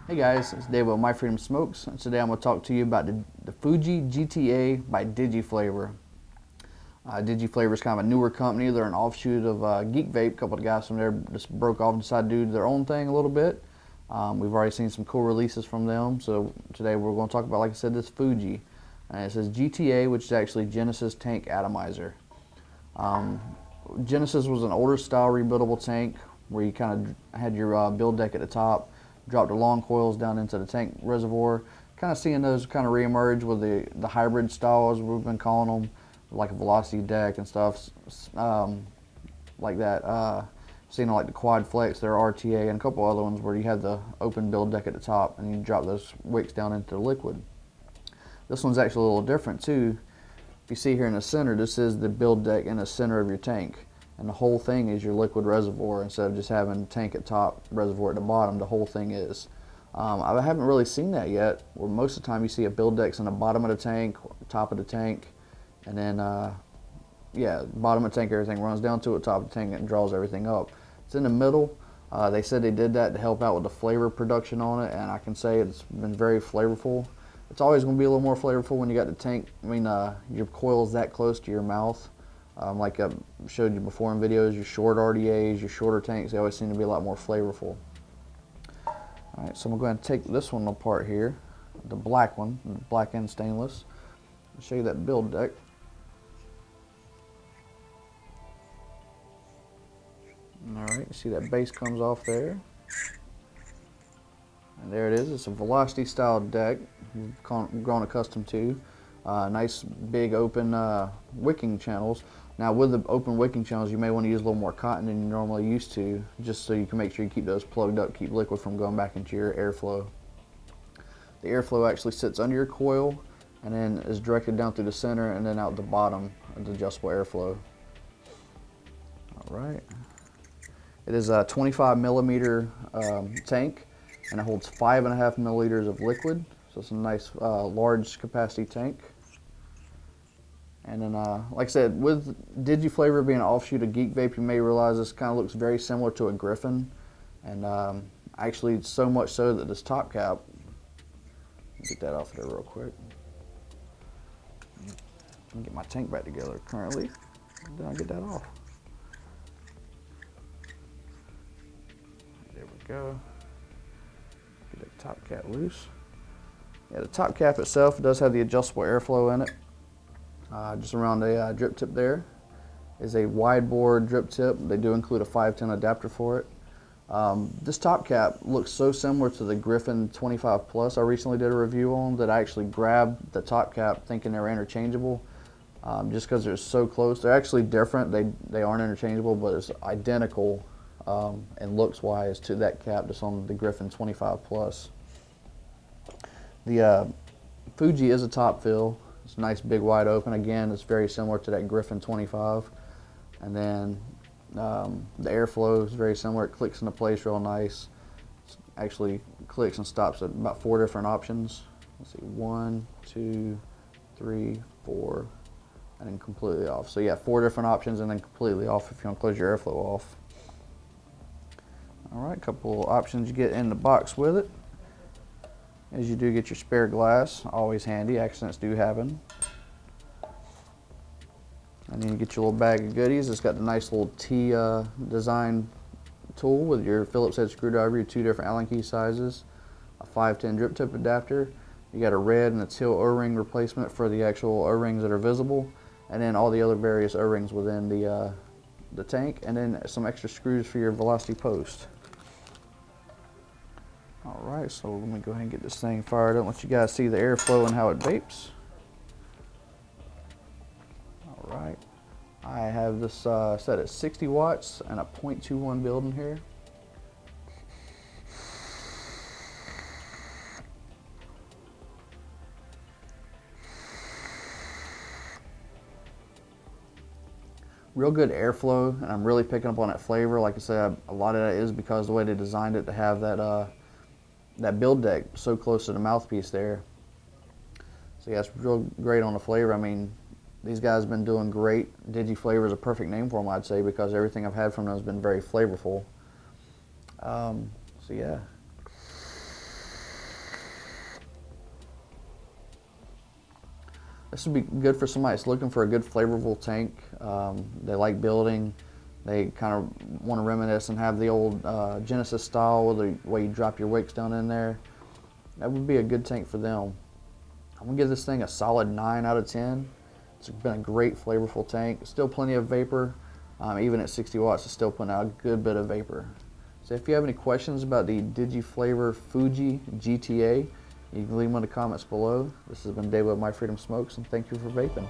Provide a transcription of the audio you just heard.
Hey guys, it's Dave with My Freedom Smokes, and today I'm going to talk to you about the Fuji GTA by DigiFlavor. DigiFlavor is kind of a newer company. They're an offshoot of Geek Vape. A couple of guys from there just broke off and decided to do their own thing a little bit. We've already seen some cool releases from them, so today we're going to talk about, like I said, this Fuji. And it says GTA, which is actually Genesis Tank Atomizer. Genesis was an older style rebuildable tank where you kind of had your build deck at the top, dropped the long coils down into the tank reservoir. Kind of seeing those kind of reemerge with the hybrid styles we've been calling them, like a velocity deck and stuff like that. Seeing like the quad flex, their RTA, and a couple other ones where you had the open build deck at the top and you drop those wicks down into the liquid. This one's actually a little different too. If you see here in the center, this is the build deck in the center of your tank, and the whole thing is your liquid reservoir instead of just having tank at top, reservoir at the bottom. The whole thing is. I haven't really seen that yet, where most of the time you see a build deck's in the bottom of the tank, top of the tank, and then yeah, bottom of the tank, everything runs down to it, top of the tank, and draws everything up. It's in the middle. They said they did that to help out with the flavor production on it, and I can say it's been very flavorful. It's always going to be a little more flavorful when you got the tank, your coil's that close to your mouth. Like I showed you before in videos, your short RDAs, your shorter tanks, they always seem to be a lot more flavorful. Alright, so I'm going to take this one apart here, the black one, the black and stainless. I'll show you that build deck. Alright, you see that base comes off there. And there it is. It's a velocity style deck we've grown accustomed to. Nice big open wicking channels. Now with the open wicking channels, you may want to use a little more cotton than you normally used to, just so you can make sure you keep those plugged up, keep liquid from going back into your airflow. The airflow actually sits under your coil and then is directed down through the center and then out the bottom of the adjustable airflow. Alright. It is a 25 millimeter tank, and it holds 5.5 milliliters of liquid. So it's a nice large capacity tank. And then, like I said, with DigiFlavor being an offshoot of Geek Vape, you may realize this kind of looks very similar to a Griffin. And actually, so much so that this top cap, get that off there real quick. Let me get my tank back together currently. Then I'll get that off. There we go. Get that top cap loose. Yeah, the top cap itself does have the adjustable airflow in it. Just around the drip tip there is a wide bore drip tip. They do include a 510 adapter for it. This top cap looks so similar to the Griffin 25 Plus I recently did a review on that I actually grabbed the top cap thinking they were interchangeable, just because they're so close. They're actually different. They aren't interchangeable, but it's identical and looks wise to that cap that's on the Griffin 25 Plus. The Fuji is a top fill. It's nice, big, wide open. Again, it's very similar to that Griffin 25. And then the airflow is very similar. It clicks into place real nice. It actually clicks and stops at about 4 different options. Let's see, 1, 2, 3, 4, and then completely off. So yeah, 4 different options and then completely off if you want to close your airflow off. All right, a couple options you get in the box with it. As you do get your spare glass, always handy, accidents do happen. And then you get your little bag of goodies. It's got the nice little T design tool with your Phillips head screwdriver, your 2 different Allen key sizes, a 510 drip tip adapter. You got a red and a teal O-ring replacement for the actual O-rings that are visible, and then all the other various O-rings within the tank, and then some extra screws for your velocity post. Alright, so let me go ahead and get this thing fired up, let you guys see the airflow and how it vapes. Alright, I have this set at 60 watts and a 0.21 build in here. Real good airflow, and I'm really picking up on that flavor. Like I said, a lot of that is because the way they designed it to have that build deck so close to the mouthpiece there. So yeah, it's real great on the flavor. I mean, these guys have been doing great. DigiFlavor is a perfect name for them, I'd say, because everything I've had from them has been very flavorful. So yeah. This would be good for somebody that's looking for a good flavorful tank. They like building. They kind of want to reminisce and have the old Genesis style with the way you drop your wicks down in there. That would be a good tank for them. I'm going to give this thing a solid 9 out of 10. It's been a great flavorful tank. Still plenty of vapor. Even at 60 watts, it's still putting out a good bit of vapor. So if you have any questions about the DigiFlavor Fuji GTA, you can leave them in the comments below. This has been Dave with My Freedom Smokes, and thank you for vaping.